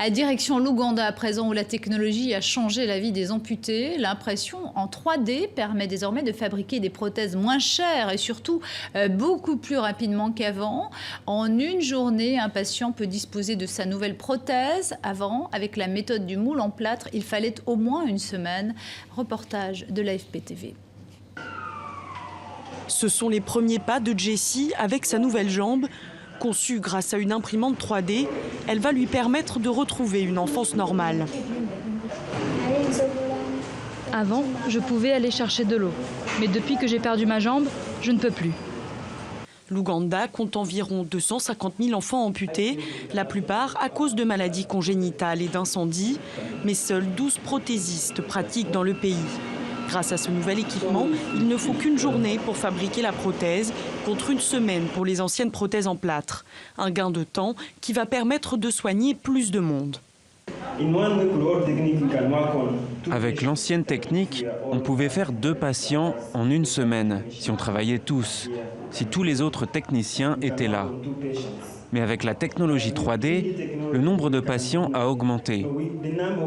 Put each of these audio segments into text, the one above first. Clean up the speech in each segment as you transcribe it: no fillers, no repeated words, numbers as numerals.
Direction l'Ouganda à présent, où la technologie a changé la vie des amputés. L'impression en 3D permet désormais de fabriquer des prothèses moins chères et surtout beaucoup plus rapidement qu'avant. En une journée, un patient peut disposer de sa nouvelle prothèse. Avant, avec la méthode du moule en plâtre, il fallait au moins une semaine. Reportage de l'AFP TV. Ce sont les premiers pas de Jessie avec sa nouvelle jambe. Conçue grâce à une imprimante 3D, elle va lui permettre de retrouver une enfance normale. Avant, je pouvais aller chercher de l'eau. Mais depuis que j'ai perdu ma jambe, je ne peux plus. L'Ouganda compte environ 250 000 enfants amputés, la plupart à cause de maladies congénitales et d'incendies. Mais seuls 12 prothésistes pratiquent dans le pays. Grâce à ce nouvel équipement, il ne faut qu'une journée pour fabriquer la prothèse, contre une semaine pour les anciennes prothèses en plâtre. Un gain de temps qui va permettre de soigner plus de monde. Avec l'ancienne technique, on pouvait faire 2 patients en une semaine, si on travaillait tous, si tous les autres techniciens étaient là. Mais avec la technologie 3D, le nombre de patients a augmenté.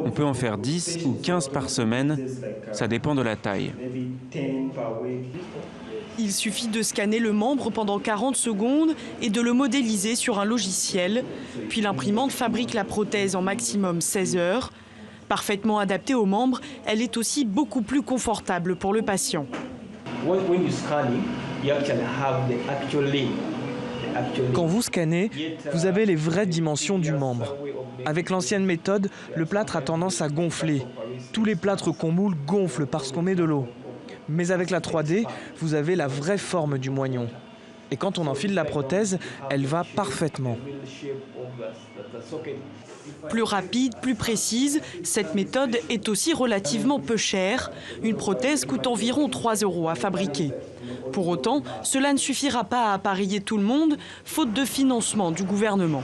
On peut en faire 10 ou 15 par semaine, ça dépend de la taille. Il suffit de scanner le membre pendant 40 secondes et de le modéliser sur un logiciel. Puis l'imprimante fabrique la prothèse en maximum 16 heures. Parfaitement adaptée au membre, elle est aussi beaucoup plus confortable pour le patient. Quand vous scannez, vous avez les vraies dimensions du membre. Avec l'ancienne méthode, le plâtre a tendance à gonfler. Tous les plâtres qu'on moule gonflent parce qu'on met de l'eau. Mais avec la 3D, vous avez la vraie forme du moignon. Et quand on enfile la prothèse, elle va parfaitement. Plus rapide, plus précise, cette méthode est aussi relativement peu chère. Une prothèse coûte environ 3 € à fabriquer. Pour autant, cela ne suffira pas à appareiller tout le monde, faute de financement du gouvernement.